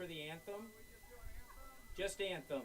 for the anthem? Just anthem.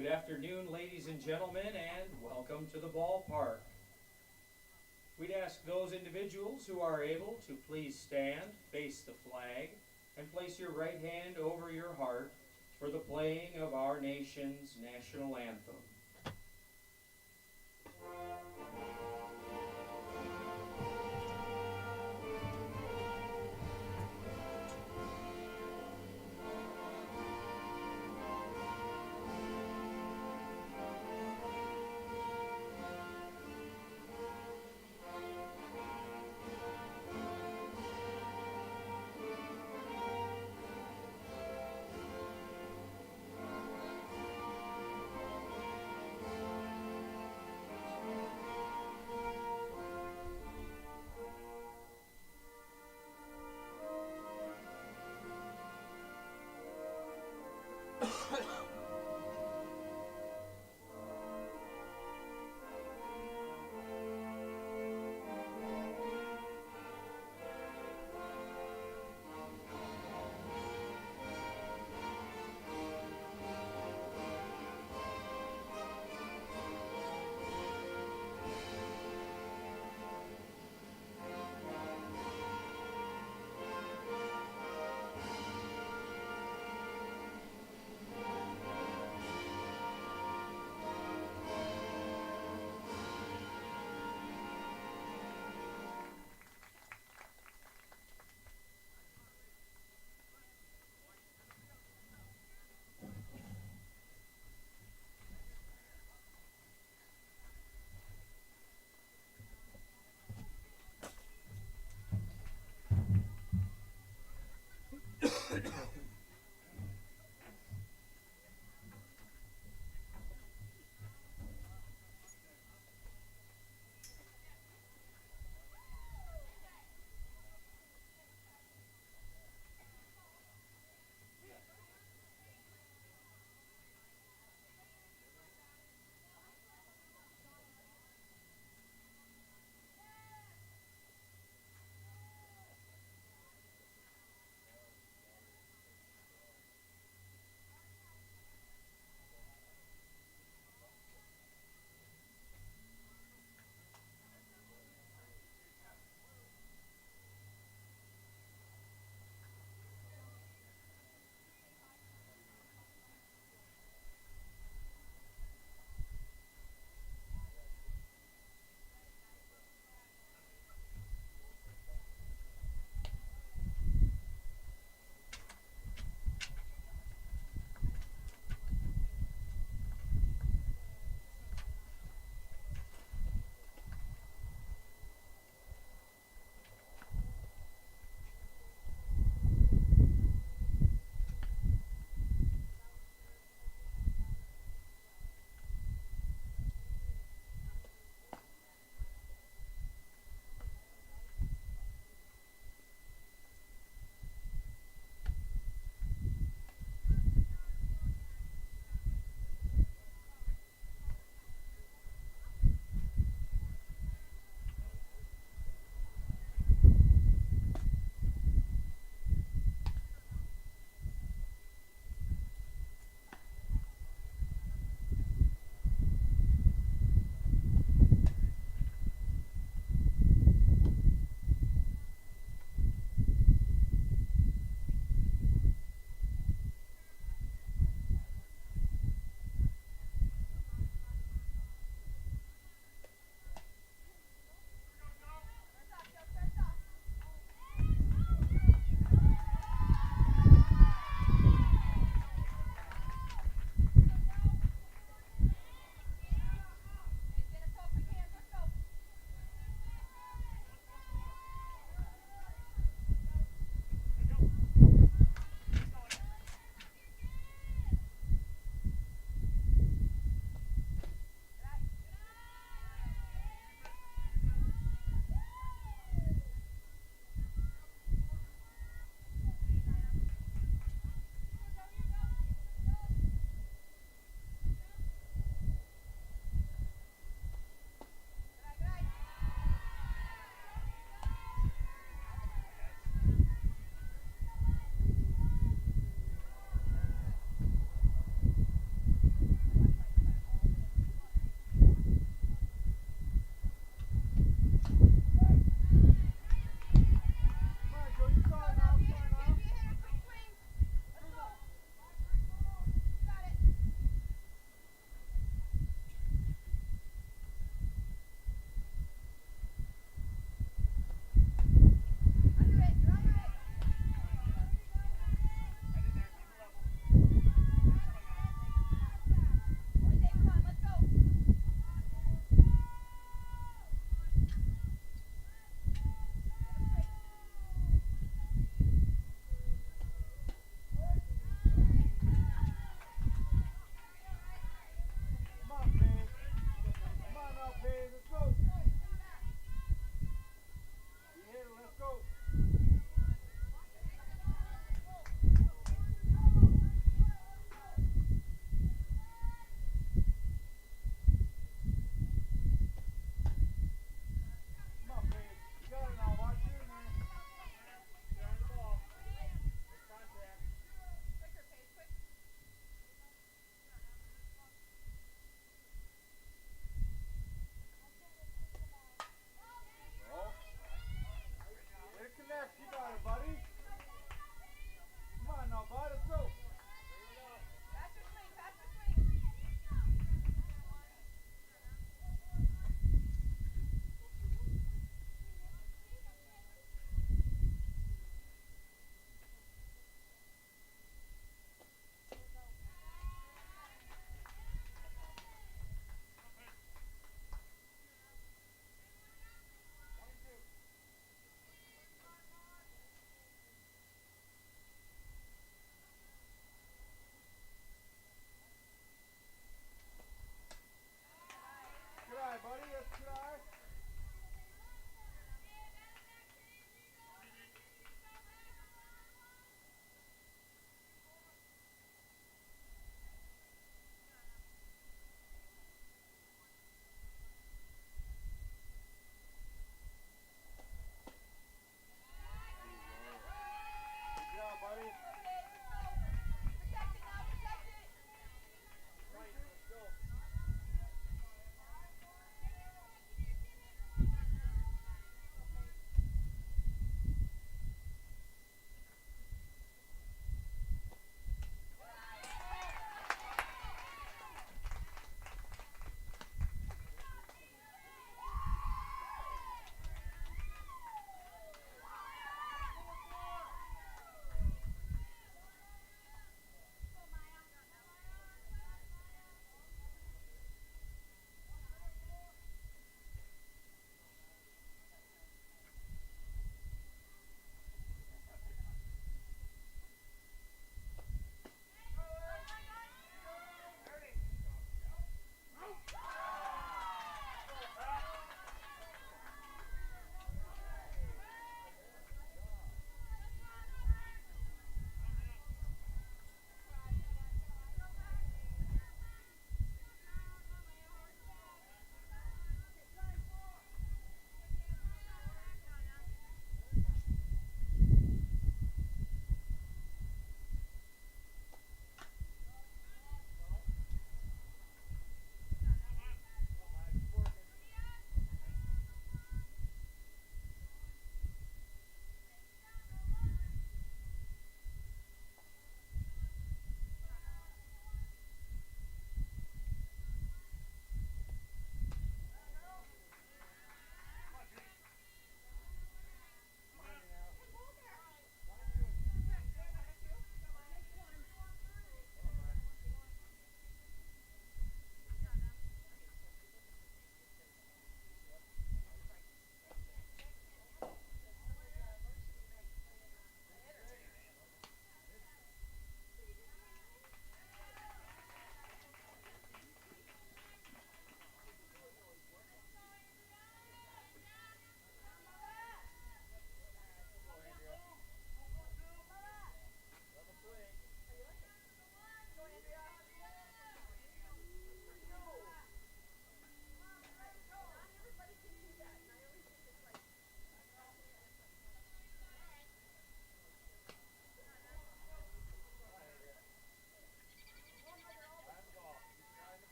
Good afternoon, ladies and gentlemen, and welcome to the ballpark. We'd ask those individuals who are able to please stand, face the flag, and place your right hand over your heart for the playing of our nation's national anthem.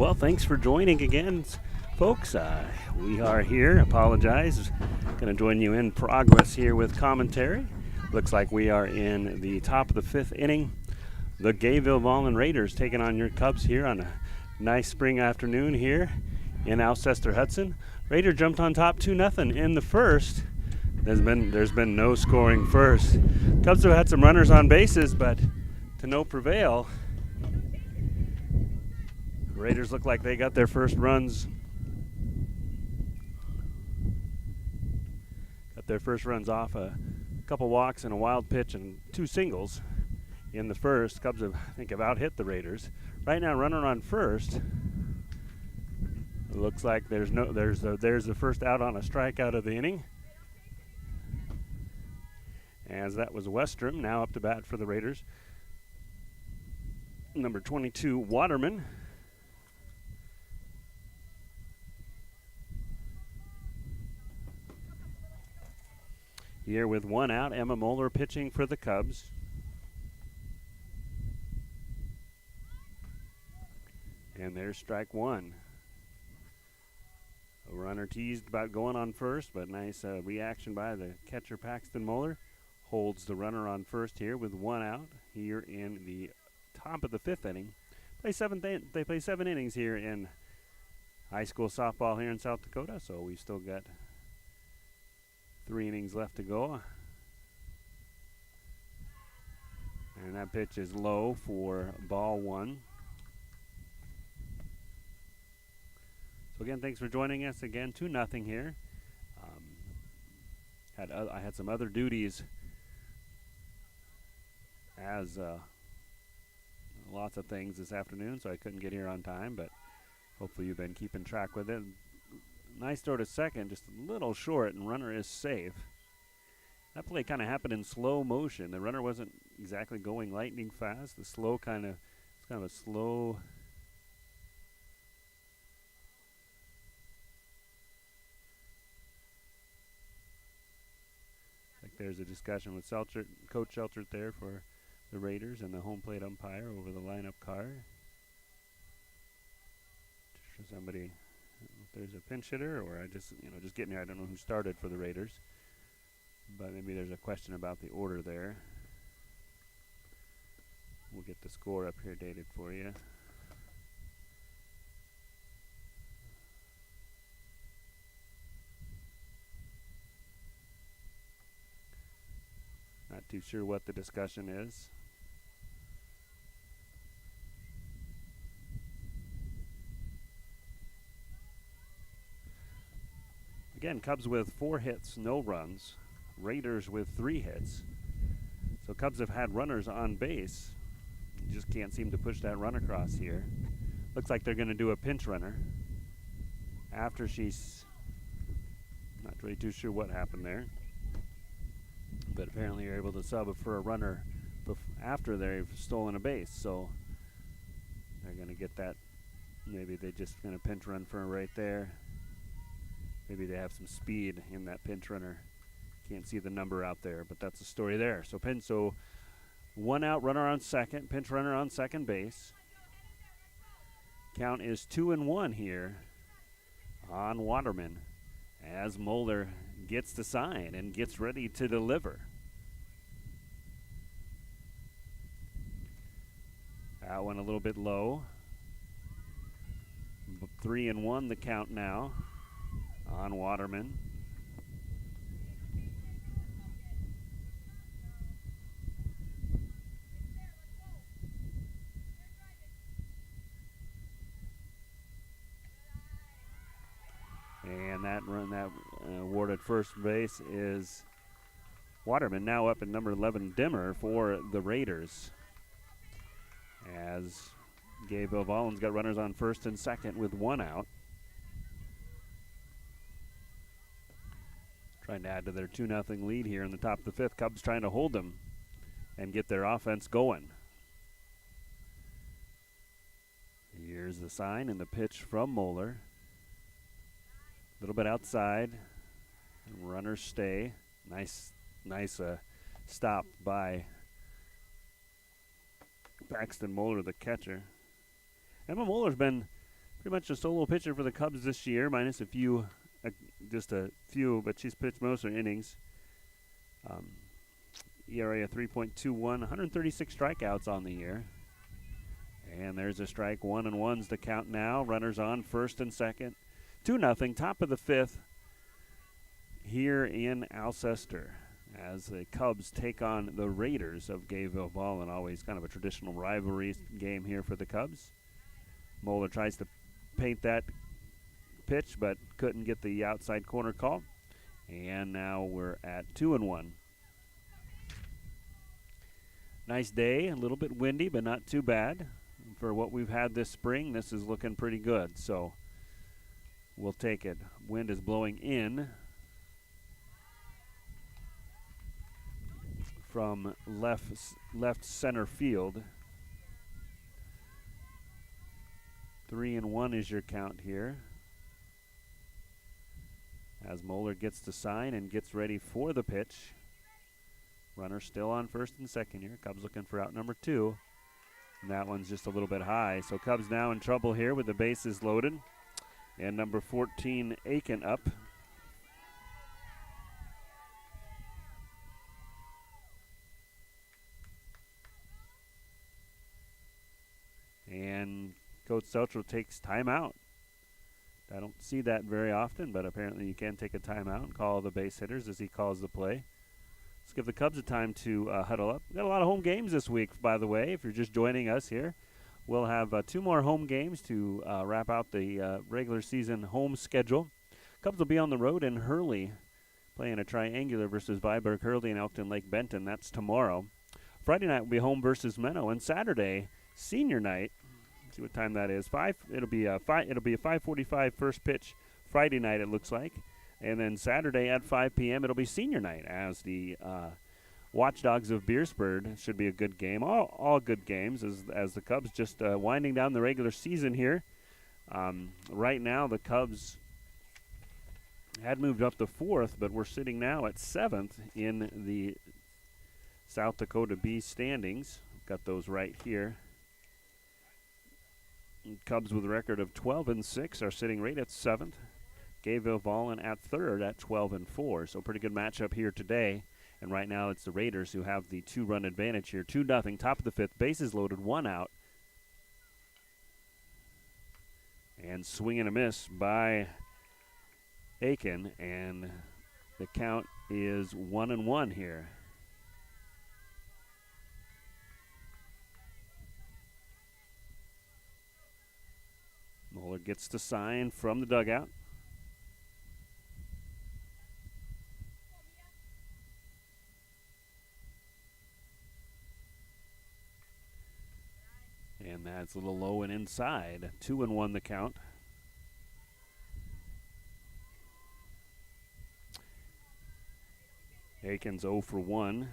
Well, thanks for joining again, folks. We are here. Apologize. Going to join you in progress here with commentary. Looks like we are in the top of the fifth inning. The Gayville-Volin Raiders taking on your Cubs here on a nice spring afternoon here in Alcester-Hudson. Raider jumped on top 2-0 in the first. There's been no scoring first. Cubs have had some runners on bases, but to no prevail. Raiders look like they got their first runs. Got their first runs off a couple walks and a wild pitch and 2 singles in the first. Cubs have, I think, have out-hit the Raiders. Right now, runner on first. It looks like there's the first out on a strikeout of the inning. As that was Westrom, now up to bat for the Raiders. Number 22, Waterman. Here with 1 out, Emma Moeller pitching for the Cubs. And there's strike 1. A runner teased about going on first, but nice reaction by the catcher Paxton Moeller. Holds the runner on first here with 1 out here in the top of the 5th inning. They play 7 innings here in high school softball here in South Dakota, so we've still got 3 innings left to go. And that pitch is low for ball 1. So again, thanks for joining us again. 2-0 here. I had some other duties as lots of things this afternoon, so I couldn't get here on time, but hopefully you've been keeping track with it. Nice throw to second, just a little short, and runner is safe. That play kind of happened in slow motion. The runner wasn't exactly going lightning fast. It's kind of a slow. Like there's a discussion with Coach Selchert there for the Raiders and the home plate umpire over the lineup card. Just for somebody. If there's a pinch hitter, or just getting here. I don't know who started for the Raiders, but maybe there's a question about the order there. We'll get the score up here dated for you. Not too sure what the discussion is. Again, Cubs with 4 hits, no runs. Raiders with 3 hits. So Cubs have had runners on base. You just can't seem to push that run across here. Looks like they're going to do a pinch runner after she's not really too sure what happened there. But apparently you're able to sub for a runner after they've stolen a base. So they're going to get that. Maybe they're just going to pinch run for right there. Maybe they have some speed in that pinch runner. Can't see the number out there, but that's the story there. So 1 out, runner on second, pinch runner on second base. Count is 2-1 here on Waterman as Moeller gets the sign and gets ready to deliver. That one a little bit low. 3-1 the count now on Waterman. And that run that awarded first base is Waterman, now up at number 11 Dimmer for the Raiders. As Gayville-Volin's got runners on first and second with 1 out. Trying to add to their 2-0 lead here in the top of the 5th. Cubs trying to hold them and get their offense going. Here's the sign and the pitch from Moeller. A little bit outside. Runners stay. Nice stop by Paxton Moeller, the catcher. Emma Moeller's been pretty much a solo pitcher for the Cubs this year, minus a few, just a few, but she's pitched most of her innings. ERA of 3.21, 136 strikeouts on the year. And there's a strike, 1-1's the count now. Runners on first and second. 2-0, top of the fifth here in Alcester as the Cubs take on the Raiders of Gayville-Volin. Always kind of a traditional rivalry game here for the Cubs. Moeller tries to paint that pitch, but couldn't get the outside corner call. And now we're at 2-1. Nice day, a little bit windy, but not too bad. For what we've had this spring, this is looking pretty good, so we'll take it. Wind is blowing in from left center field. 3-1 is your count here. As Moeller gets to sign and gets ready for the pitch. Runner still on first and second here. Cubs looking for out number 2. And that one's just a little bit high. So Cubs now in trouble here with the bases loaded. And number 14, Aiken, up. And Coach Seltzer takes timeout. I don't see that very often, but apparently you can take a timeout and call the base hitters as he calls the play. Let's give the Cubs a time to huddle up. We've got a lot of home games this week, by the way, if you're just joining us here. We'll have 2 more home games to wrap out the regular season home schedule. Cubs will be on the road in Hurley, playing a triangular versus Viborg, Hurley, and Elkton Lake Benton. That's tomorrow. Friday night will be home versus Menno, and Saturday, senior night. Let's see what time that is. It'll be a 5:45 first pitch Friday night, it looks like. And then Saturday at 5 p.m. it'll be senior night as the Watchdogs of Beersford. Should be a good game. All good games as the Cubs just winding down the regular season here. Right now the Cubs had moved up to 4th, but we're sitting now at 7th in the South Dakota B standings. Got those right here. Cubs with a record of 12-6 are sitting right at 7th. Gayville-Volin at 3rd at 12-4. So pretty good matchup here today. And right now it's the Raiders who have the 2-run advantage here. 2-0, top of the 5th. Bases loaded, 1 out. And swing and a miss by Aiken. And the count is 1-1 here. Moeller gets the sign from the dugout. And that's a little low and inside. 2-1 the count. Aiken's 0 for 1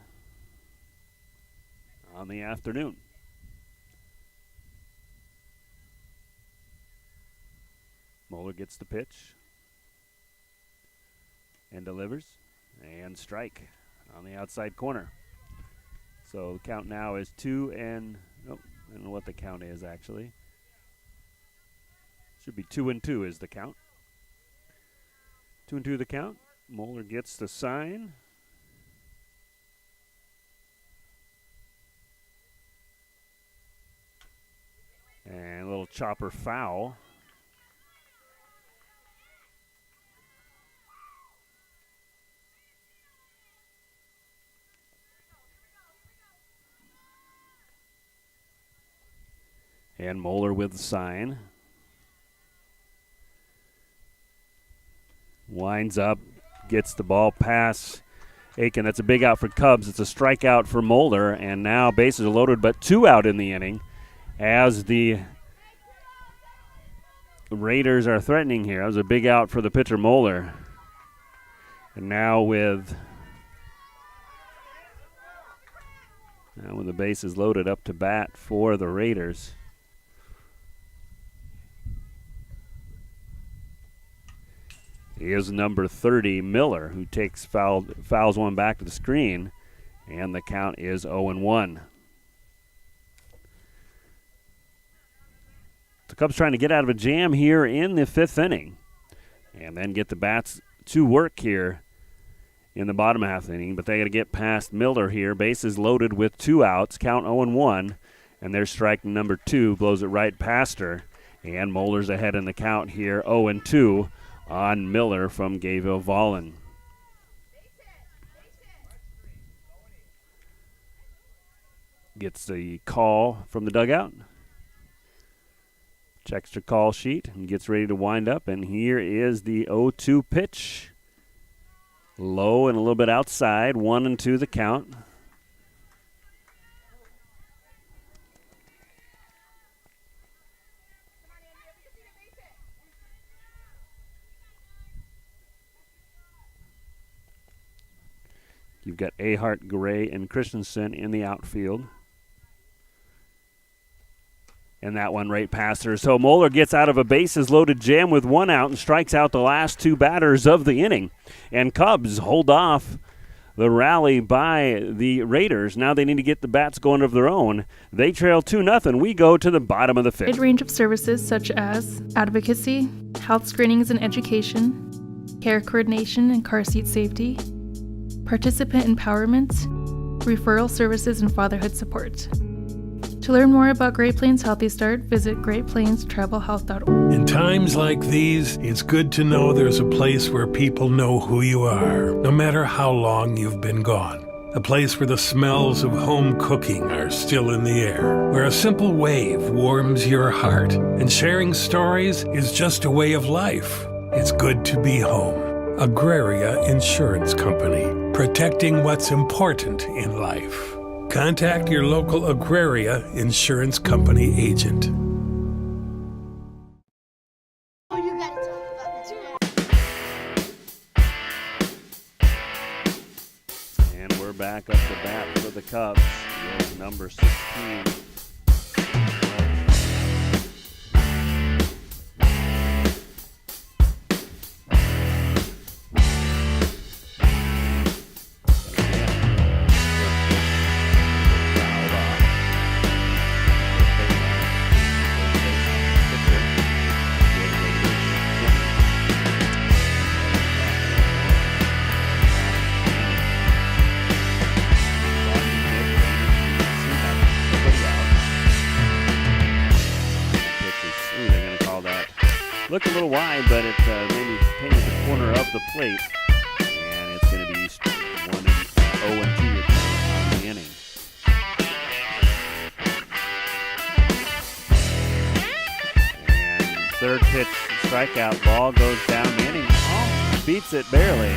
on the afternoon. Moeller gets the pitch and delivers, and strike on the outside corner. So the count now is 2 and I don't know what the count is actually. Should be 2-2 is the count. 2-2 the count. Moeller gets the sign. And a little chopper foul. And Moeller with the sign. Winds up, gets the ball past Aiken. That's a big out for Cubs. It's a strikeout for Moeller, and now bases are loaded, but 2 out in the inning as the Raiders are threatening here. That was a big out for the pitcher Moeller. And now with the bases loaded, up to bat for the Raiders. Is number 30, Miller, who takes fouls one back to the screen, and the count is 0-1. The Cubs trying to get out of a jam here in the 5th inning and then get the bats to work here in the bottom half of the inning. But they got to get past Miller here. Bases loaded with 2 outs. Count 0-1. And their strike number 2 blows it right past her. And Moeller's ahead in the count here, 0-2 on Miller from Gayville-Volin. Gets the call from the dugout. Checks the call sheet and gets ready to wind up. And here is the 0-2 pitch. Low and a little bit outside, 1-2 the count. You've got Ahart, Gray, and Christensen in the outfield. And that one right past her. So Moeller gets out of a bases-loaded jam with 1 out and strikes out the last 2 batters of the inning. And Cubs hold off the rally by the Raiders. Now they need to get the bats going of their own. They trail 2-0. We go to the bottom of the 5th. A range of services such as advocacy, health screenings and education, care coordination and car seat safety, participant empowerment, referral services, and fatherhood support. To learn more about Great Plains Healthy Start, visit greatplainstravelhealth.org. In times like these, it's good to know there's a place where people know who you are, no matter how long you've been gone. A place where the smells of home cooking are still in the air, where a simple wave warms your heart, and sharing stories is just a way of life. It's good to be home. Agraria Insurance Company, protecting what's important in life. Contact your local Agraria Insurance Company agent. Oh, you gotta talk about that. And we're back up to bat for the Cubs with number 16. Looked a little wide, but it maybe painted the corner of the plate, and it's going to be 0-2 on the inning. And third pitch strikeout, ball goes down. Manning beats it barely.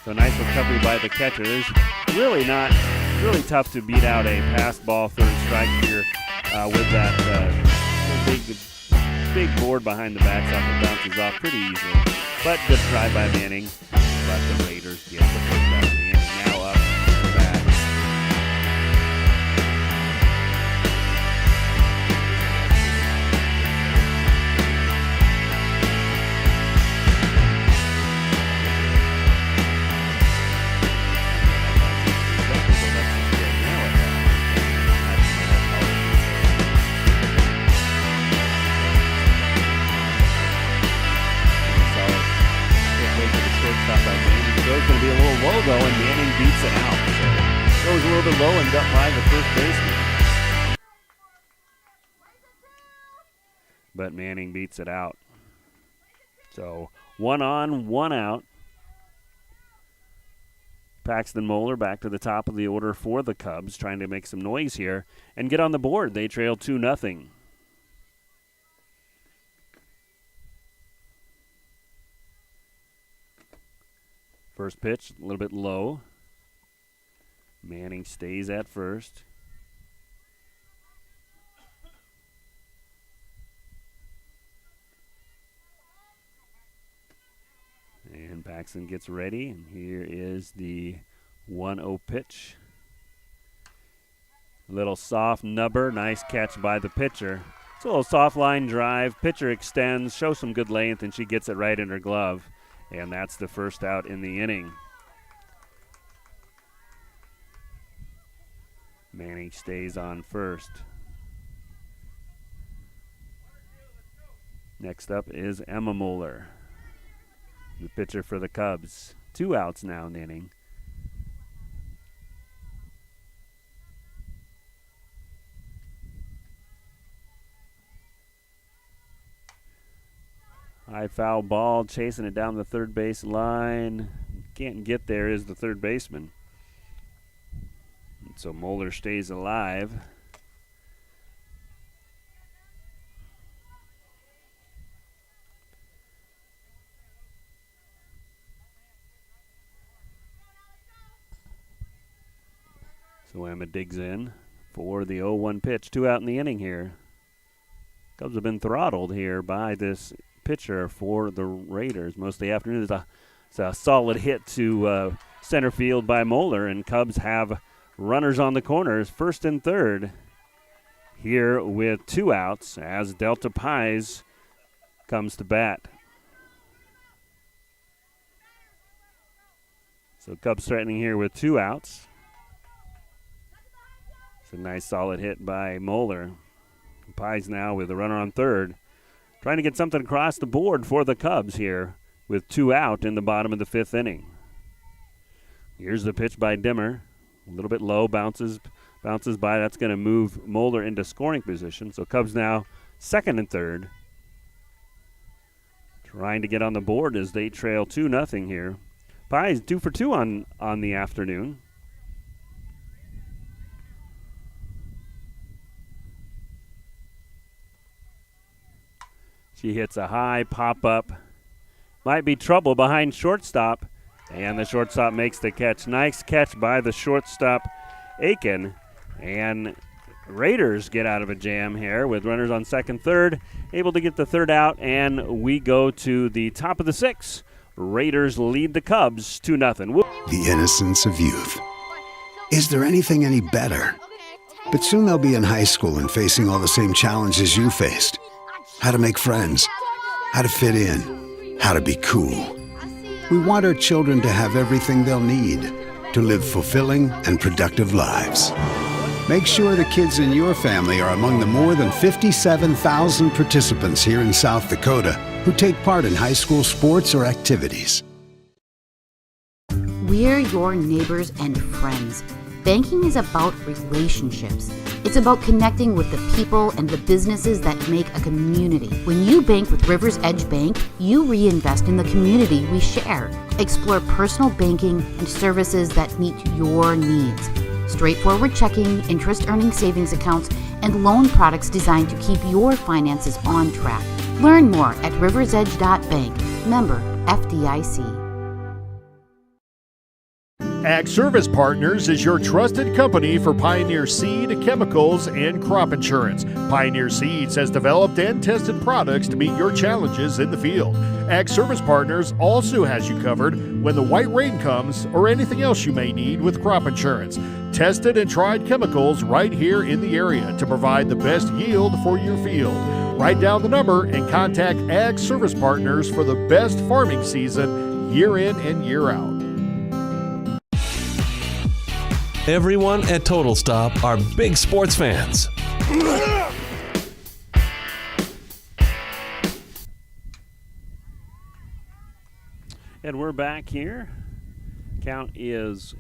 So nice recovery by the catcher. There's really tough to beat out a pass ball third strike here with that big board behind the backstop that bounces off pretty easily. But good try by Manning. But the Raiders get the first out of the inning. Now up to the bat. It's going to be a little low, though, and Manning beats it out. So goes a little bit low and up by the first baseman. But Manning beats it out. So 1 on, 1 out. Paxton Moeller back to the top of the order for the Cubs, trying to make some noise here and get on the board. They trail 2-0. First pitch, a little bit low. Manning stays at first. And Paxton gets ready, and here is the 1-0 pitch. Little soft nubber, nice catch by the pitcher. It's a little soft line drive. Pitcher extends, shows some good length, and she gets it right in her glove. And that's the first out in the inning. Manning stays on first. Next up is Emma Moeller, the pitcher for the Cubs. 2 outs now in the inning. High foul ball, chasing it down the third base line. Can't get there is the third baseman. And so Moeller stays alive. So Emma digs in for the 0-1 pitch. 2 out in the inning here. Cubs have been throttled here by this pitcher for the Raiders most of the afternoon. It's a solid hit to center field by Moeller, and Cubs have runners on the corners, first and third, here with 2 outs as Delta Pies comes to bat. So Cubs threatening here with 2 outs. It's a nice solid hit by Moeller. Pies now with a runner on third, trying to get something across the board for the Cubs here with 2 out in the bottom of the 5th inning. Here's the pitch by Dimmer. A little bit low, bounces by. That's going to move Moeller into scoring position. So Cubs now second and third, trying to get on the board as they trail 2-0 here. Pies 2 for 2 on the afternoon. She hits a high pop-up. Might be trouble behind shortstop. And the shortstop makes the catch. Nice catch by the shortstop, Aiken. And Raiders get out of a jam here with runners on second, third. Able to get the 3rd out, and we go to the top of the 6th. Raiders lead the Cubs 2-0. The innocence of youth. Is there anything any better? But soon they'll be in high school and facing all the same challenges you faced. How to make friends, how to fit in, how to be cool. We want our children to have everything they'll need to live fulfilling and productive lives. Make sure the kids in your family are among the more than 57,000 participants here in South Dakota who take part in high school sports or activities. We're your neighbors and friends. Banking is about relationships. It's about connecting with the people and the businesses that make a community. When you bank with Rivers Edge Bank, you reinvest in the community we share. Explore personal banking and services that meet your needs. Straightforward checking, interest-earning savings accounts, and loan products designed to keep your finances on track. Learn more at riversedge.bank. Member FDIC. Ag Service Partners is your trusted company for Pioneer seed, chemicals, and crop insurance. Pioneer Seeds has developed and tested products to meet your challenges in the field. Ag Service Partners also has you covered when the white rain comes or anything else you may need with crop insurance. Tested and tried chemicals right here in the area to provide the best yield for your field. Write down the number and contact Ag Service Partners for the best farming season year in and year out. Everyone at Total Stop are big sports fans. And we're back here. Count is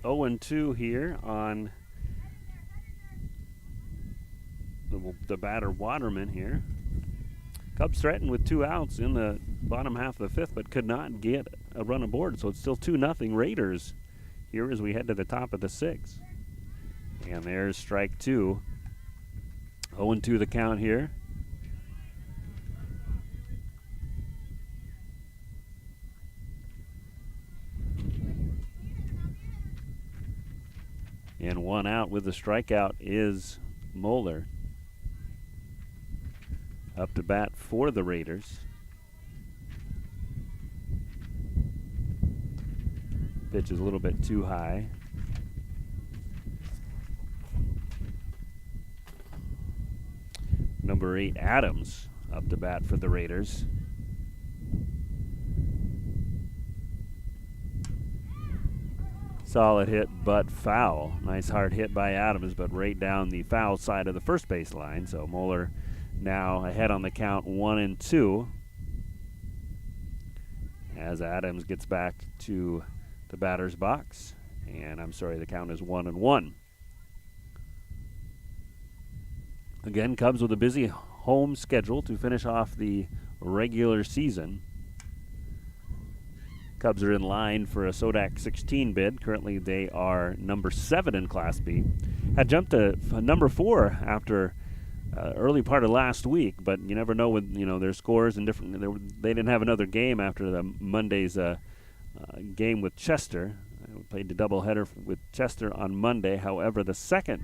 0-2 here on the batter Waterman here. Cubs threatened with 2 outs in the bottom half of the 5th, but could not get a run aboard, so it's still 2-0 Raiders here as we head to the top of the 6th. And there's strike 2. 0-2 the count here. And 1 out with the strikeout is Moeller. Up to bat for the Raiders. Pitch is a little bit too high. Number 8, Adams, up to bat for the Raiders. Solid hit, but foul. Nice hard hit by Adams, but right down the foul side of the first base line. So Moeller now ahead on the count 1-2. As Adams gets back to the batter's box. And I'm sorry, the count is 1-1. Again, Cubs with a busy home schedule to finish off the regular season. Cubs are in line for a Sodak 16 bid. Currently, they are number 7 in Class B. Had jumped to number 4 after early part of last week, but you never know with their scores and different. They didn't have another game after the Monday's game with Chester. We played the doubleheader with Chester on Monday. However, the second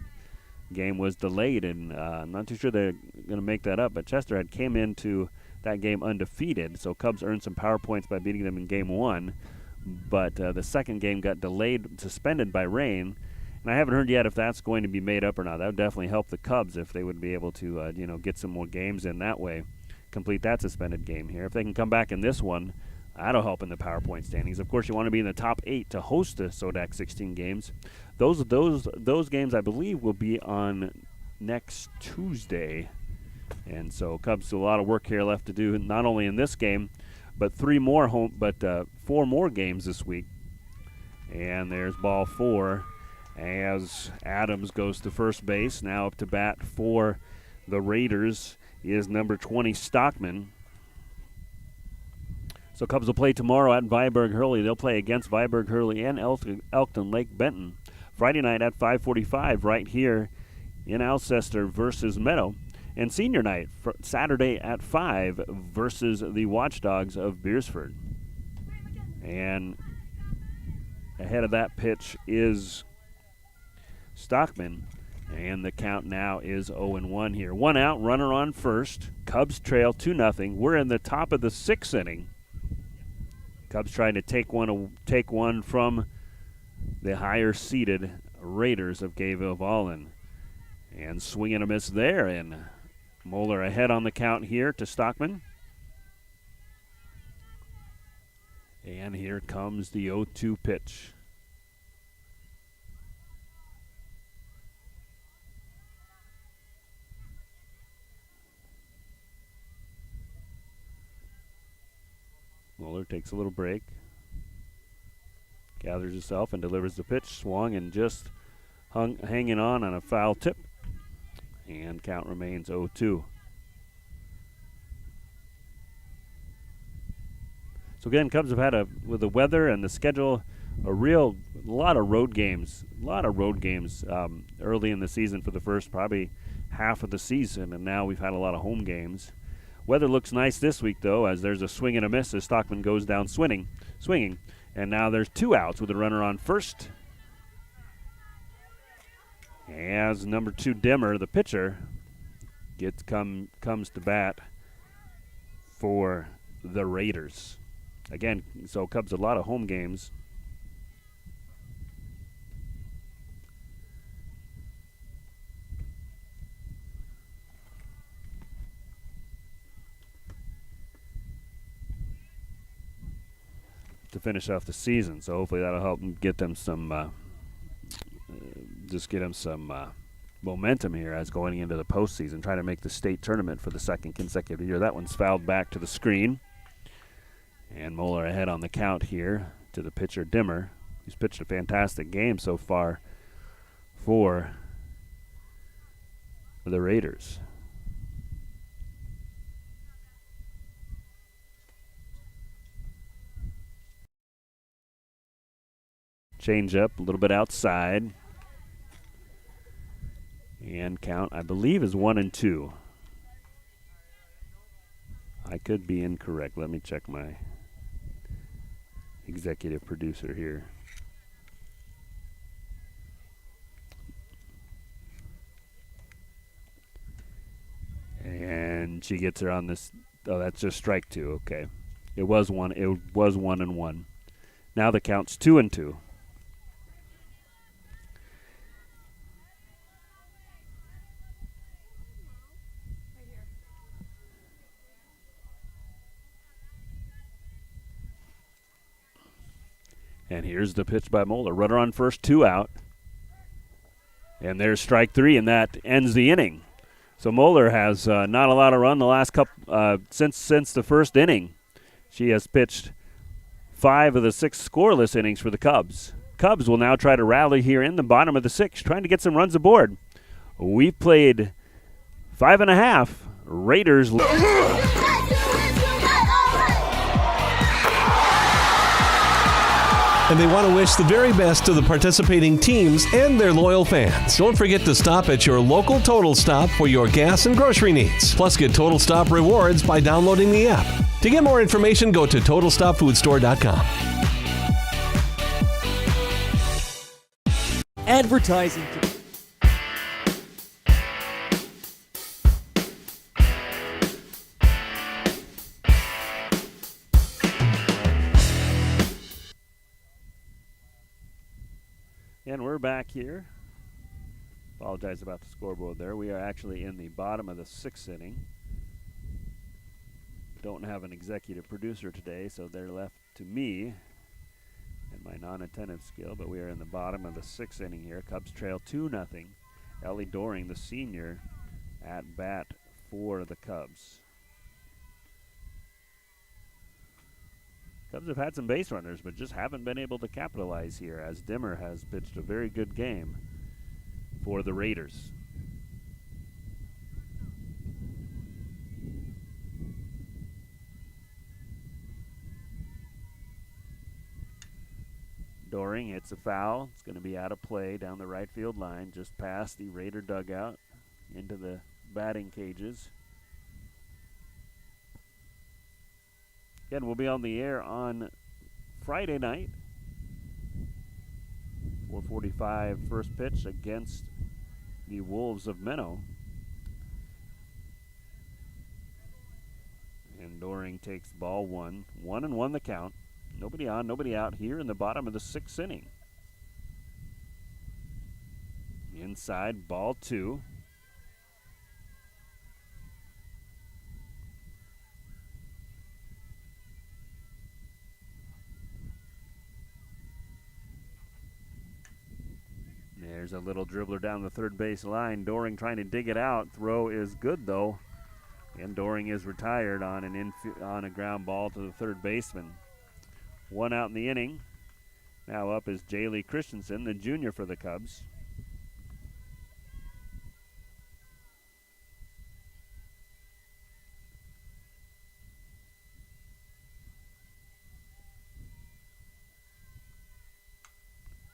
game was delayed, and I'm not too sure they're going to make that up, but Chester had came into that game undefeated, so Cubs earned some power points by beating them in game 1, but the second game got delayed, suspended by rain, and I haven't heard yet if that's going to be made up or not. That would definitely help the Cubs if they would be able to get some more games in that way, complete that suspended game here. If they can come back in this one, that'll help in the PowerPoint standings. Of course, you want to be in the top 8 to host the Sodak 16 games. Those games, I believe, will be on next Tuesday. And so Cubs a lot of work here left to do, not only in this game, but 4 more games this week. And there's ball 4 as Adams goes to first base. Now up to bat for the Raiders is number 20, Stockman. So Cubs will play tomorrow at Viborg-Hurley. They'll play against Viborg-Hurley and Elkton Lake Benton. Friday night at 5:45 right here in Alcester versus Meadow. And senior night Saturday at 5 versus the Watchdogs of Beersford. And ahead of that pitch is Stockman. And the count now is 0-1 here. 1 out, runner on first. Cubs trail 2-0. We're in the top of the 6th inning. Cubs trying to take one from the higher-seeded Raiders of Gayville-Volin. And swing and a miss there, and Moeller ahead on the count here to Stockman. And here comes the 0-2 pitch. Moeller takes a little break, gathers himself and delivers the pitch. Swung and just hanging on a foul tip. And count remains 0-2. So again, Cubs have had with the weather and the schedule, a lot of road games early in the season for the first probably half of the season, and now we've had a lot of home games. Weather looks nice this week, though, as there's a swing and a miss as Stockman goes down swinging. And now there's 2 outs with a runner on first. As number 2 Dimmer, the pitcher, comes to bat for the Raiders. Again, so Cubs a lot of home games. To finish off the season, so hopefully that'll help them get them some momentum here as going into the postseason, trying to make the state tournament for the second consecutive year. That one's fouled back to the screen, and Moeller ahead on the count here to the pitcher Dimmer, who's pitched a fantastic game so far for the Raiders. Change up a little bit outside. And count, I believe, is 1-2. I could be incorrect. Let me check my executive producer here. And she gets her on this. Oh, that's just strike 2. Okay. It was 1-1. Now the count's 2-2. And here's the pitch by Moeller. Runner on first, 2 out. And there's strike 3, and that ends the inning. So Moeller has not a lot of run the last couple since the first inning. She has pitched 5 of the 6 scoreless innings for the Cubs. Cubs will now try to rally here in the bottom of the 6th, trying to get some runs aboard. We've played 5.5. Raiders. And they want to wish the very best to the participating teams and their loyal fans. Don't forget to stop at your local Total Stop for your gas and grocery needs. Plus, get Total Stop rewards by downloading the app. To get more information, go to TotalStopFoodStore.com. Advertising. And we're back here. Apologize about the scoreboard there. We are actually in the bottom of the 6th inning. Don't have an executive producer today, so they're left to me and my non-attentive skill, but we are in the bottom of the 6th inning here. Cubs trail 2-0. Ellie Doring, the senior, at bat for the Cubs. Cubs have had some base runners, but just haven't been able to capitalize here, as Dimmer has pitched a very good game for the Raiders. Doring hits a foul. It's going to be out of play down the right field line, just past the Raider dugout into the batting cages. Again, we'll be on the air on Friday night. 4:45 first pitch against the Wolves of Minnow. And Doring takes ball 1. 1-1 the count. Nobody on, nobody out here in the bottom of the 6th inning. Inside, ball 2. There's a little dribbler down the third base line. Doring trying to dig it out. Throw is good, though. And Doring is retired on on a ground ball to the third baseman. 1 out in the inning. Now up is Jaylee Christensen, the junior for the Cubs.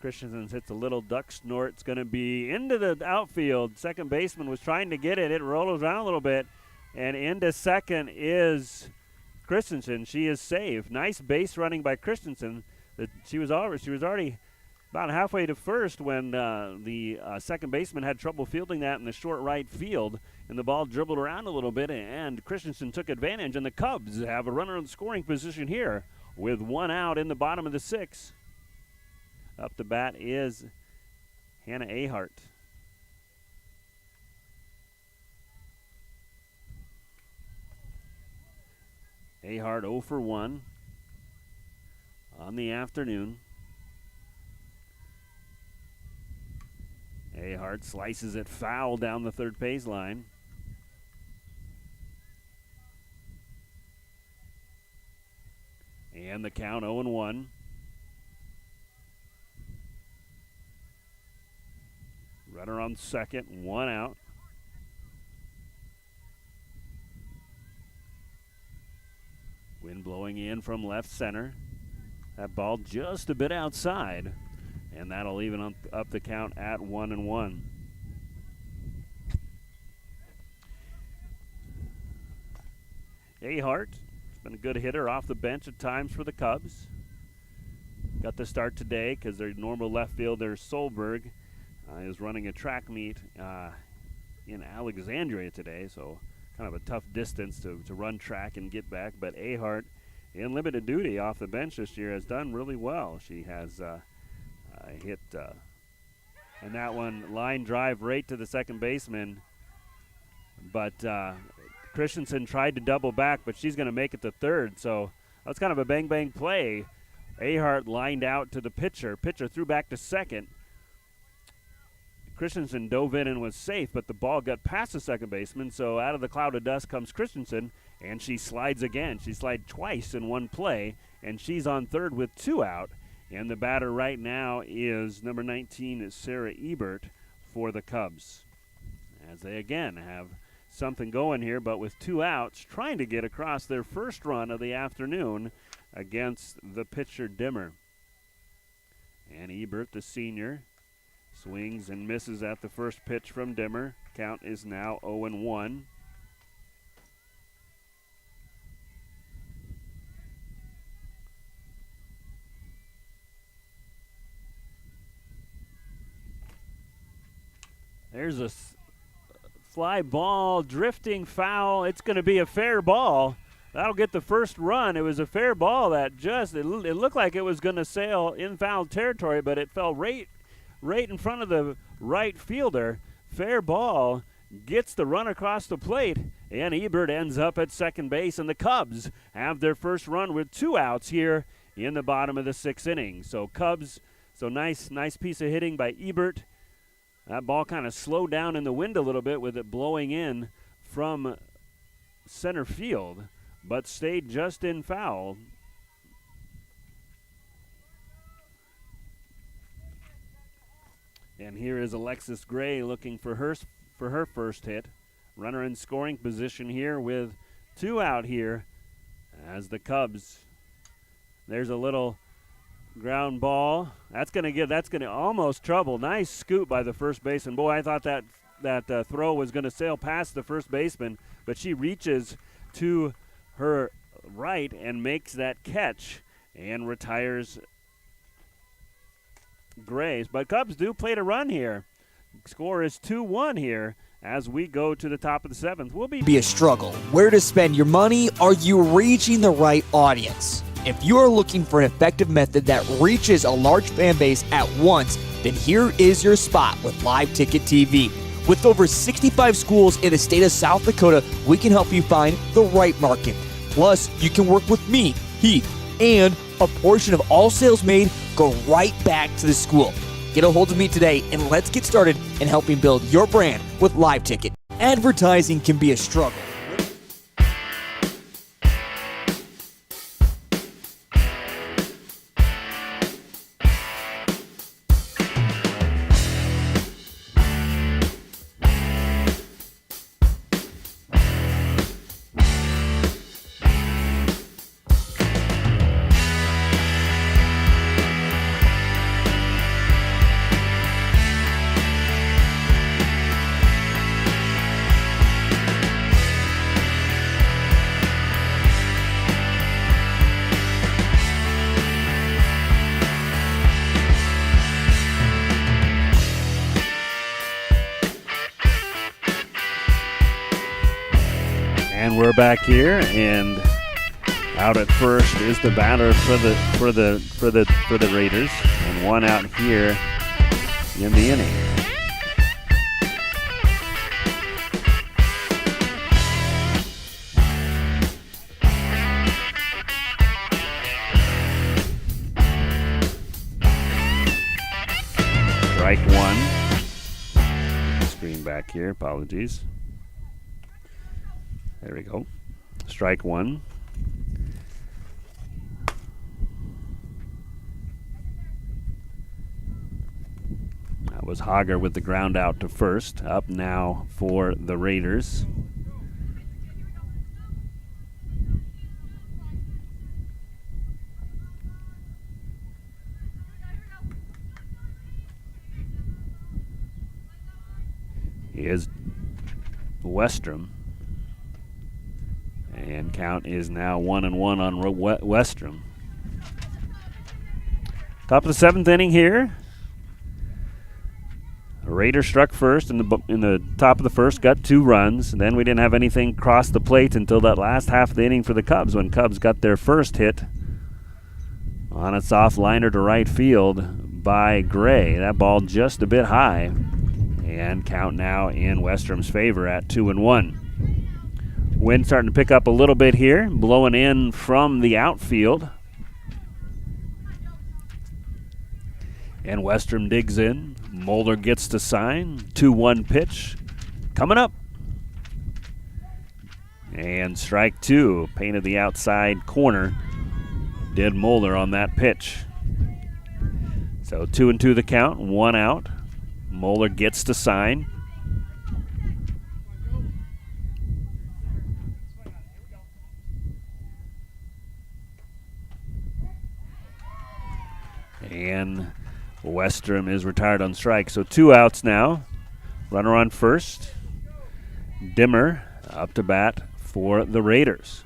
Christensen hits a little duck snort. It's going to be into the outfield. Second baseman was trying to get it. It rolls around a little bit. And into second is Christensen. She is safe. Nice base running by Christensen. She was already about halfway to first when the second baseman had trouble fielding that in the short right field. And the ball dribbled around a little bit, and Christensen took advantage. And the Cubs have a runner in scoring position here with 1 out in the bottom of the 6th. Up to bat is Hannah Ahart. Ahart 0 for 1 on the afternoon. Ahart slices it foul down the third base line. And the count 0-1. Runner on second, 1 out. Wind blowing in from left center. That ball just a bit outside, and that'll even up the count at 1-1. Ahart has been a good hitter off the bench at times for the Cubs. Got the start today because their normal left fielder, Solberg, is running a track meet in Alexandria today, so kind of a tough distance to run track and get back. But Ahart, in limited duty off the bench this year, has done really well. She has hit, and that one line drive right to the second baseman. But Christensen tried to double back, but she's going to make it to third. So that's kind of a bang-bang play. Ahart lined out to the pitcher. Pitcher threw back to second. Christensen dove in and was safe, but the ball got past the second baseman, so out of the cloud of dust comes Christensen, and she slides again. She slid twice in one play, and she's on third with 2 out. And the batter right now is number 19, Sarah Ebert, for the Cubs, as they again have something going here, but with 2 outs, trying to get across their first run of the afternoon against the pitcher Dimmer. And Ebert, the senior, swings and misses at the first pitch from Dimmer. Count is now 0-1. There's a fly ball, drifting foul. It's going to be a fair ball. That'll get the first run. It was a fair ball that it looked like it was going to sail in foul territory, but it fell right in front of the right fielder. Fair ball gets the run across the plate, and Ebert ends up at second base, and the Cubs have their first run with 2 outs here in the bottom of the 6th inning. So nice piece of hitting by Ebert. That ball kind of slowed down in the wind a little bit with it blowing in from center field, but stayed just in foul. And here is Alexis Gray looking for her first hit. Runner in scoring position here with 2 out here as the Cubs. There's a little ground ball. That's going to almost trouble. Nice scoop by the first baseman. Boy, I thought that throw was going to sail past the first baseman, but she reaches to her right and makes that catch and retires Grays. But Cubs do play to run here. Score is 2-1 here as we go to the top of the 7th. We'll be a struggle. Where to spend your money? Are you reaching the right audience? If you are looking for an effective method that reaches a large fan base at once, then here is your spot with Live Ticket TV. With over 65 schools in the state of South Dakota, we can help you find the right market. Plus, you can work with me, Heath, and a portion of all sales made go right back to the school. Get a hold of me today and let's get started in helping build your brand with Live Ticket. Advertising can be a struggle. We're back here, and out at first is the batter for the Raiders, and 1 out here in the inning. Strike 1. Screen back here. Apologies. There we go. Strike 1. That was Hager with the ground out to first. Up now for the Raiders. Is Westrom. And count is now 1-1 on Westrom. Top of the 7th inning here. A Raider struck first in the top of the first, got 2 runs. And then we didn't have anything cross the plate until that last half of the inning for the Cubs, when Cubs got their first hit on a soft liner to right field by Gray. That ball just a bit high. And count now in Westrom's favor at 2-1. Wind starting to pick up a little bit here, blowing in from the outfield. And Westrom digs in. Moeller gets to sign. 2-1 pitch. Coming up. And strike two. Painted the outside corner. Did Moeller on that pitch. So 2-2 the count. 1 out. Moeller gets to sign. And Westrom is retired on strike. So 2 outs now. Runner on first. Dimmer up to bat for the Raiders.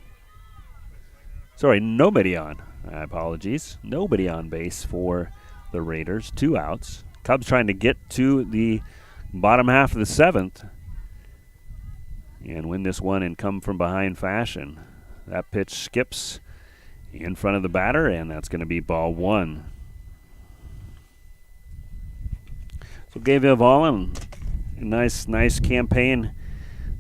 Sorry, nobody on. Apologies. Nobody on base for the Raiders. 2 outs. Cubs trying to get to the bottom half of the 7th and win this one in come from behind fashion. That pitch skips in front of the batter, and that's going to be ball 1. So Gayville-Volin, nice campaign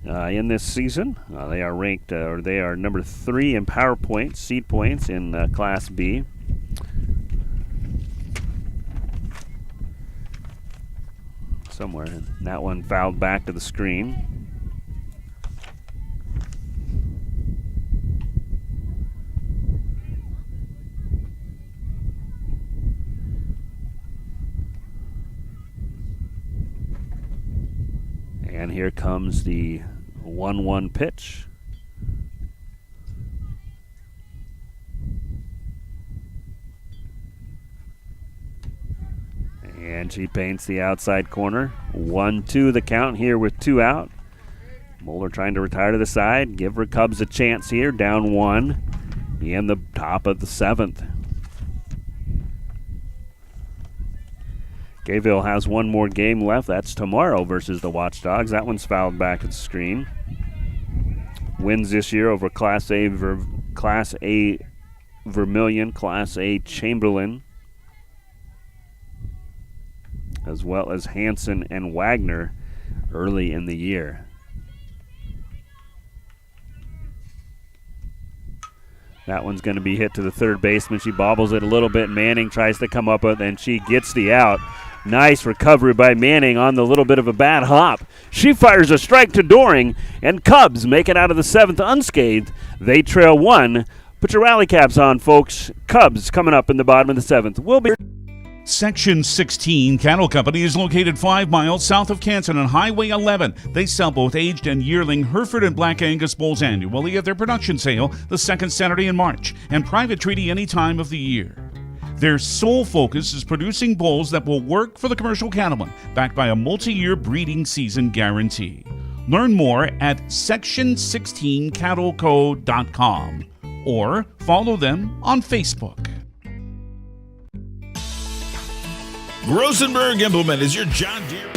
in this season. They are ranked, or they are number 3 in power points, seed points in Class B. Somewhere, and that one fouled back to the screen. And here comes the 1-1 pitch. And she paints the outside corner. 1-2 the count here with 2 out. Moeller trying to retire to the side. Give her Cubs a chance here. Down 1 in the top of the 7th. Gayville has one more game left. That's tomorrow versus the Watchdogs. That one's fouled back at the screen. Wins this year over Class A Vermilion, Class A Chamberlain, as well as Hanson and Wagner early in the year. That one's going to be hit to the third baseman. She bobbles it a little bit. Manning tries to come up with it, and she gets the out. Nice recovery by Manning on the little bit of a bad hop. She fires a strike to Doring, and Cubs make it out of the 7th unscathed. They trail 1. Put your rally caps on, folks. Cubs coming up in the bottom of the 7th. We'll be... Section 16 Cattle Company is located 5 miles south of Canton on Highway 11. They sell both aged and yearling Hereford and Black Angus bulls annually at their production sale the second Saturday in March, and private treaty any time of the year. Their sole focus is producing bulls that will work for the commercial cattleman, backed by a multi-year breeding season guarantee. Learn more at section16cattleco.com or follow them on Facebook. Grosenberg Implement is your John Deere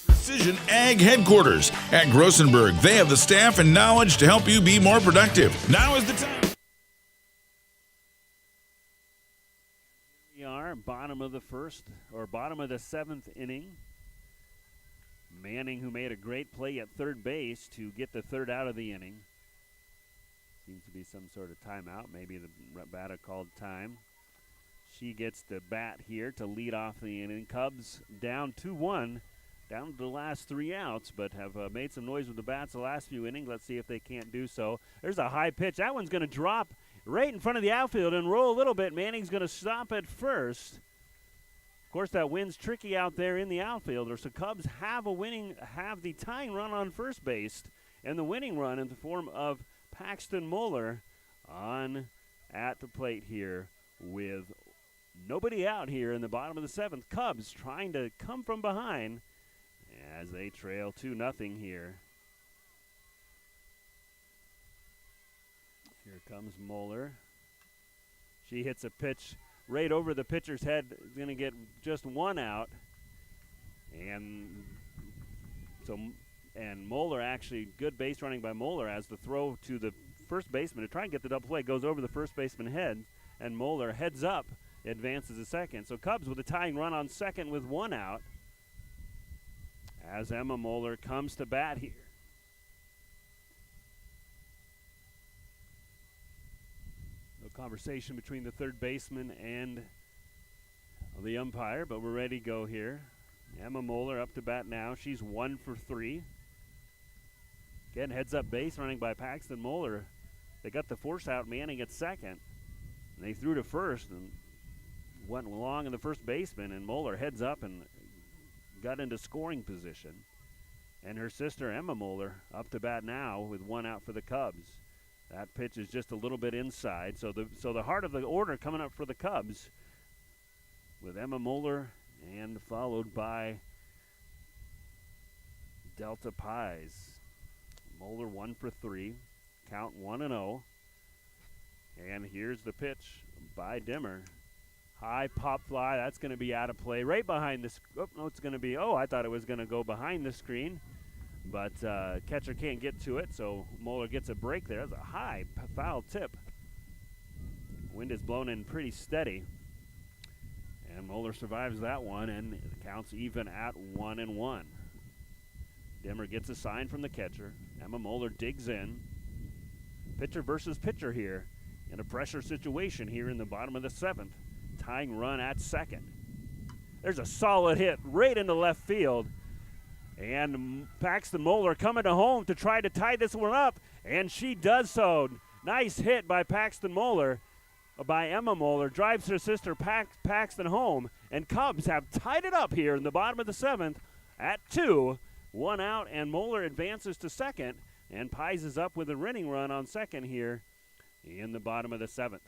Precision Ag headquarters. At Grosenberg, they have the staff and knowledge to help you be more productive. Now is the time. We are bottom of the 7th inning. Manning, who made a great play at third base to get the 3rd out of the inning. Seems to be some sort of timeout. Maybe the batter called time. She gets the bat here to lead off the inning. Cubs down 2-1, down to the last 3 outs, but have made some noise with the bats the last few innings. Let's see if they can't do so. There's a high pitch. That one's going to drop right in front of the outfield and roll a little bit. Manning's going to stop at first. Of course, that wind's tricky out there in the outfielder, so Cubs have the tying run on first base, and the winning run in the form of Paxton Moeller on at the plate here with nobody out here in the bottom of the 7th. Cubs trying to come from behind as they trail 2-0 here. Here comes Moeller. She hits a pitch right over the pitcher's head. Going to get just 1 out. And Moeller, actually good base running by Moeller, as the throw to the first baseman to try and get the double play goes over the first baseman head, and Moeller heads up, advances to second. So Cubs with a tying run on second with 1 out as Emma Moeller comes to bat here. The conversation between the third baseman and the umpire, but we're ready to go here. Emma Moeller up to bat now. She's 1 for 3. Again, heads up base running by Paxton Moeller. They got the force out, Manning at second. And they threw to first and went along in the first baseman, and Moeller heads up and got into scoring position. And her sister Emma Moeller up to bat now with 1 out for the Cubs. That pitch is just a little bit inside. So the heart of the order coming up for the Cubs with Emma Moeller and followed by Delta Pies. Moeller 1 for 3. Count 1-0. And here's the pitch by Dimmer. High pop fly. That's going to be out of play. Right behind this. Oh, no, it's going to be. Oh, I thought it was going to go behind the screen. But catcher can't get to it, so Moeller gets a break there. That's a high foul tip. Wind is blown in pretty steady. And Moeller survives that one, and it counts even at 1-1. Dimmer gets a sign from the catcher. Emma Moeller digs in. Pitcher versus pitcher here in a pressure situation here in the bottom of the 7th. Tying run at second. There's a solid hit right into left field. And Paxton Moeller coming to home to try to tie this one up, and she does so. Nice hit by Paxton Moeller, by Emma Moeller, drives her sister Paxton home, and Cubs have tied it up here in the bottom of the 7th at 2. 1 out, and Moeller advances to second, and Pies is up with a winning run on second here in the bottom of the 7th.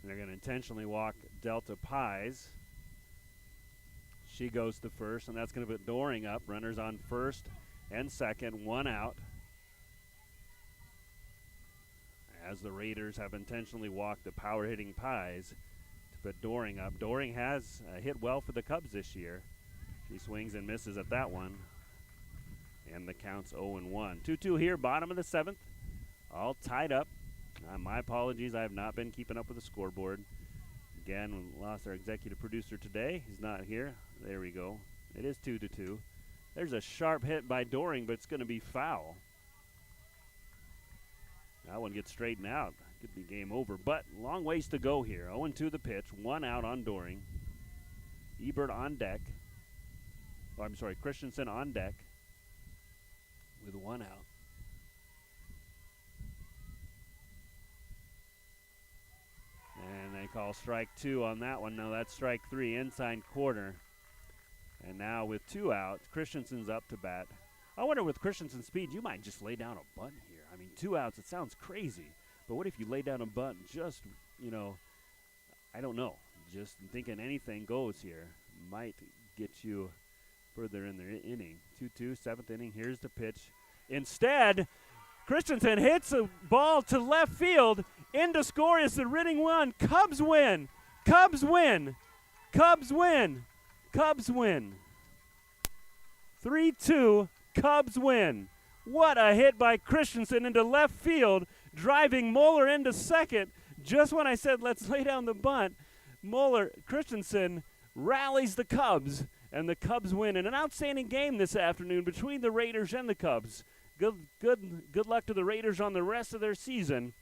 They're going to intentionally walk Delta Pies. She goes to first, and that's going to put Doring up. Runners on first and second, 1 out. As the Raiders have intentionally walked the power-hitting Pies to put Doring up. Doring has hit well for the Cubs this year. She swings and misses at that one. And the count's 0-1. 2-2 here, bottom of the 7th. All tied up. My apologies, I have not been keeping up with the scoreboard. Again, we lost our executive producer today. He's not here. There we go. It is 2-2. There's a sharp hit by Doring, but it's going to be foul. That one gets straightened out. Could be game over, but long ways to go here. 0-2 the pitch, 1 out on Doring. Ebert on deck. Oh, I'm sorry, Christensen on deck with 1 out. And they call strike 2 on that one. No, that's strike 3, inside corner. And now with 2 outs, Christensen's up to bat. I wonder with Christensen's speed, you might just lay down a bunt here. I mean, 2 outs, it sounds crazy. But what if you lay down a bunt just, I don't know. Just thinking anything goes here might get you further in the inning. 2-2, 7th inning. Here's the pitch. Instead, Christensen hits a ball to left field. Into score is the winning one. Cubs win. Cubs win. Cubs win. Cubs win. 3-2. Cubs win. What a hit by Christensen into left field, driving Moeller into second. Just when I said let's lay down the bunt, Christensen rallies the Cubs, and the Cubs win in an outstanding game this afternoon between the Raiders and the Cubs. Good luck to the Raiders on the rest of their season.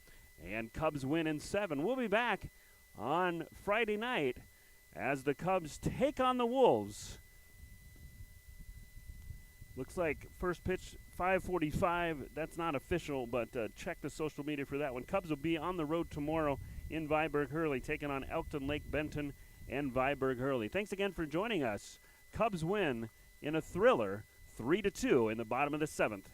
And Cubs win in 7. We'll be back on Friday night as the Cubs take on the Wolves. Looks like first pitch 5:45. That's not official, but check the social media for that one. Cubs will be on the road tomorrow in Viborg-Hurley, taking on Elkton Lake Benton and Viborg-Hurley. Thanks again for joining us. Cubs win in a thriller, 3-2 in the bottom of the 7th.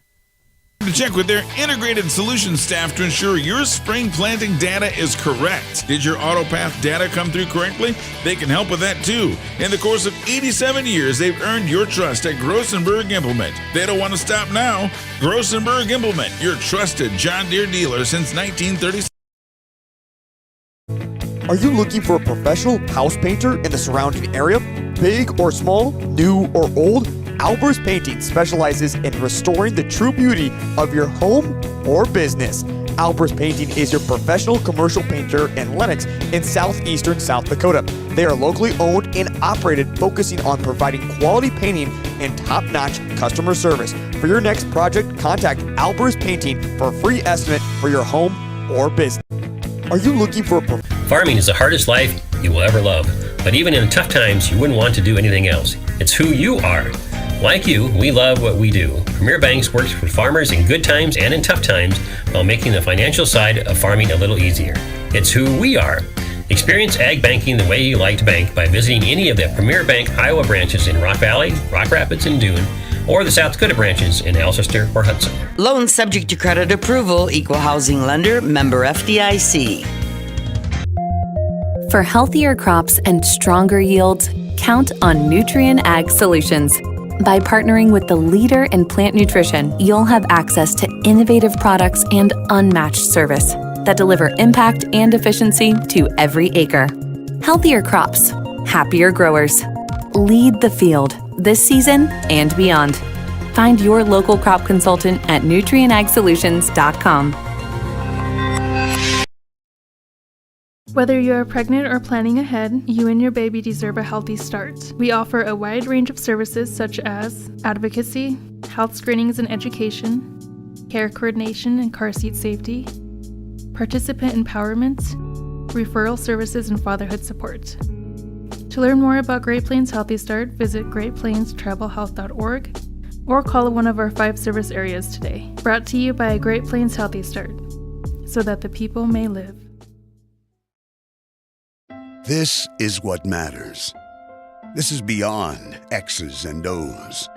To check with their integrated solutions staff to ensure your spring planting data is correct. Did your AutoPath data come through correctly? They can help with that too. In the course of 87 years, they've earned your trust at Grossenberg Implement. They don't want to stop now. Grossenberg Implement, your trusted John Deere dealer since 1936. Are you looking for a professional house painter in the surrounding area? Big or small, new or old? Albers Painting specializes in restoring the true beauty of your home or business. Albers Painting is your professional commercial painter in Lenox in southeastern South Dakota. They are locally owned and operated, focusing on providing quality painting and top-notch customer service. For your next project, contact Albers Painting for a free estimate for your home or business. Are you looking for a Farming is the hardest life you will ever love, but even in tough times, you wouldn't want to do anything else. It's who you are. Like you, we love what we do. Premier Banks works with farmers in good times and in tough times while making the financial side of farming a little easier. It's who we are. Experience ag banking the way you like to bank by visiting any of the Premier Bank Iowa branches in Rock Valley, Rock Rapids, and Dune, or the South Dakota branches in Alcester or Hudson. Loan subject to credit approval, equal housing lender, member FDIC. For healthier crops and stronger yields, count on Nutrien Ag Solutions. By partnering with the leader in plant nutrition, you'll have access to innovative products and unmatched service that deliver impact and efficiency to every acre. Healthier crops, happier growers. Lead the field this season and beyond. Find your local crop consultant at nutrienagsolutions.com. Whether you are pregnant or planning ahead, you and your baby deserve a healthy start. We offer a wide range of services such as advocacy, health screenings and education, care coordination and car seat safety, participant empowerment, referral services, and fatherhood support. To learn more about Great Plains Healthy Start, visit greatplainstravelhealth.org or call one of our 5 service areas today. Brought to you by Great Plains Healthy Start, so that the people may live. This is what matters. This is beyond X's and O's.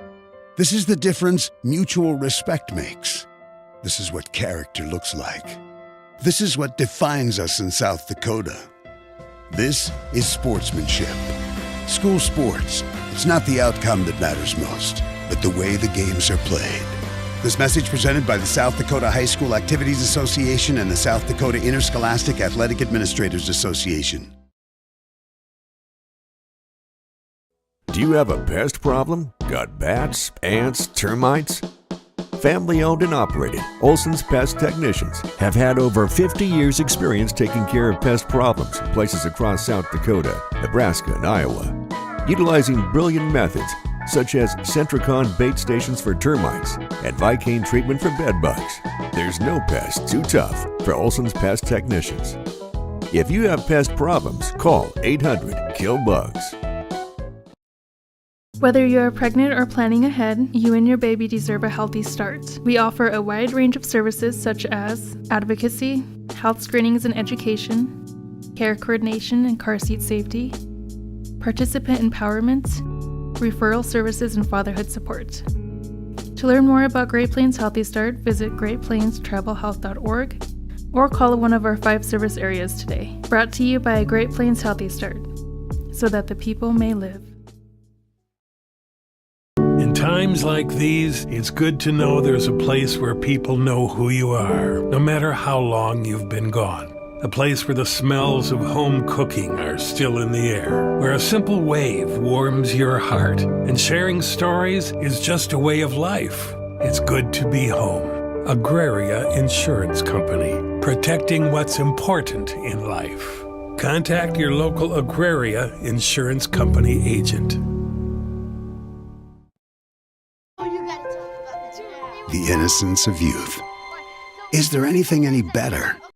This is the difference mutual respect makes. This is what character looks like. This is what defines us in South Dakota. This is sportsmanship. School sports, it's not the outcome that matters most, but the way the games are played. This message presented by the South Dakota High School Activities Association and the South Dakota Interscholastic Athletic Administrators Association. Do you have a pest problem? Got bats, ants, termites? Family owned and operated, Olson's Pest Technicians have had over 50 years experience taking care of pest problems in places across South Dakota, Nebraska, and Iowa. Utilizing brilliant methods such as Centricon bait stations for termites and Vicane treatment for bed bugs. There's no pest too tough for Olson's Pest Technicians. If you have pest problems, call 800-KILL-BUGS. Whether you are pregnant or planning ahead, you and your baby deserve a healthy start. We offer a wide range of services such as advocacy, health screenings and education, care coordination and car seat safety, participant empowerment, referral services, and fatherhood support. To learn more about Great Plains Healthy Start, visit greatplainstravelhealth.org or call one of our 5 service areas today. Brought to you by Great Plains Healthy Start, so that the people may live. In times like these, it's good to know there's a place where people know who you are, no matter how long you've been gone. A place where the smells of home cooking are still in the air, where a simple wave warms your heart, and sharing stories is just a way of life. It's good to be home. Agraria Insurance Company, protecting what's important in life. Contact your local Agraria Insurance Company agent. The innocence of youth. Is there anything any better?